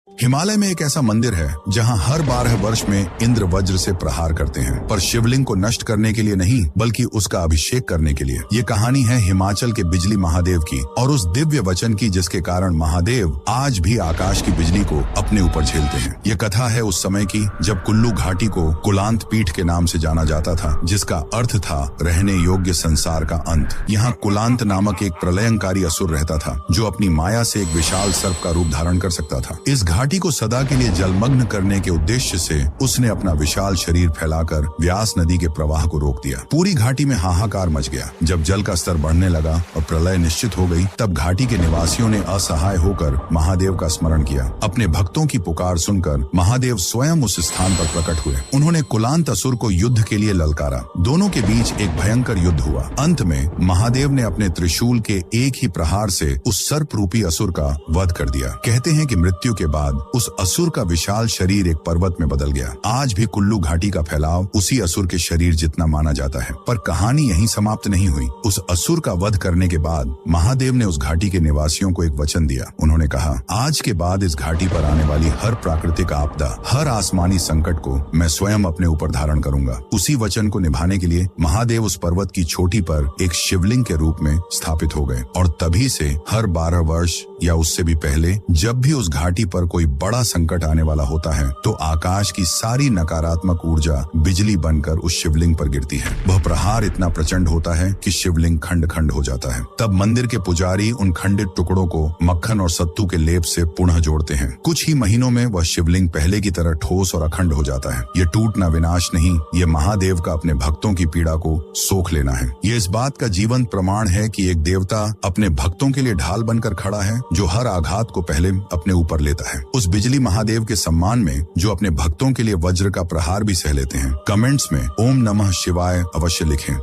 हिमालय में एक ऐसा मंदिर है जहां हर 12 वर्ष में इंद्र वज्र से प्रहार करते हैं, पर शिवलिंग को नष्ट करने के लिए नहीं बल्कि उसका अभिषेक करने के लिए। ये कहानी है हिमाचल के बिजली महादेव की और उस दिव्य वचन की जिसके कारण महादेव आज भी आकाश की बिजली को अपने ऊपर झेलते हैं। ये कथा है उस समय की जब कुल्लू घाटी को कुलांत पीठ के नाम से जाना जाता था, जिसका अर्थ था रहने योग्य संसार का अंत। यहाँ कुलांत नामक एक प्रलयंकारी असुर रहता था जो अपनी माया से एक विशाल सर्प का रूप धारण कर सकता था। इस घाटी को सदा के लिए जलमग्न करने के उद्देश्य से उसने अपना विशाल शरीर फैलाकर व्यास नदी के प्रवाह को रोक दिया। पूरी घाटी में हाहाकार मच गया। जब जल का स्तर बढ़ने लगा और प्रलय निश्चित हो गई, तब घाटी के निवासियों ने असहाय होकर महादेव का स्मरण किया। अपने भक्तों की पुकार सुनकर महादेव स्वयं उस स्थान पर प्रकट हुए। उन्होंने कुलांत असुर को युद्ध के लिए ललकारा। दोनों के बीच एक भयंकर युद्ध हुआ। अंत में महादेव ने अपने त्रिशूल के एक ही प्रहार से उस सर्प रूपी असुर का वध कर दिया। कहते हैं कि मृत्यु के बाद उस असुर का विशाल शरीर एक पर्वत में बदल गया। आज भी कुल्लू घाटी का फैलाव उसी असुर के शरीर जितना माना जाता है। पर कहानी यहीं समाप्त नहीं हुई। उस असुर का वध करने के बाद महादेव ने उस घाटी के निवासियों को एक वचन दिया। उन्होंने कहा, आज के बाद इस घाटी पर आने वाली हर प्राकृतिक आपदा, हर आसमानी संकट को मैं स्वयं अपने ऊपर धारण करूंगा। उसी वचन को निभाने के लिए महादेव उस पर्वत की चोटी पर एक शिवलिंग के रूप में स्थापित हो गए और तभी से हर 12 वर्ष या उससे भी पहले जब भी उस घाटी पर कोई बड़ा संकट आने वाला होता है तो आकाश की सारी नकारात्मक ऊर्जा बिजली बनकर उस शिवलिंग पर गिरती है। वह प्रहार इतना प्रचंड होता है कि शिवलिंग खंड खंड हो जाता है। तब मंदिर के पुजारी उन खंडित टुकड़ों को मक्खन और सत्तू के लेप से पुनः जोड़ते हैं। कुछ ही महीनों में वह शिवलिंग पहले की तरह ठोस और अखंड हो जाता है। ये टूटना विनाश नहीं, ये महादेव का अपने भक्तों की पीड़ा को सोख लेना है। ये इस बात का जीवंत प्रमाण है कि एक देवता अपने भक्तों के लिए ढाल बनकर खड़ा है, जो हर आघात को पहले अपने ऊपर लेता है। उस बिजली महादेव के सम्मान में जो अपने भक्तों के लिए वज्र का प्रहार भी सह लेते हैं। कमेंट्स में ओम नमः शिवाय अवश्य लिखें।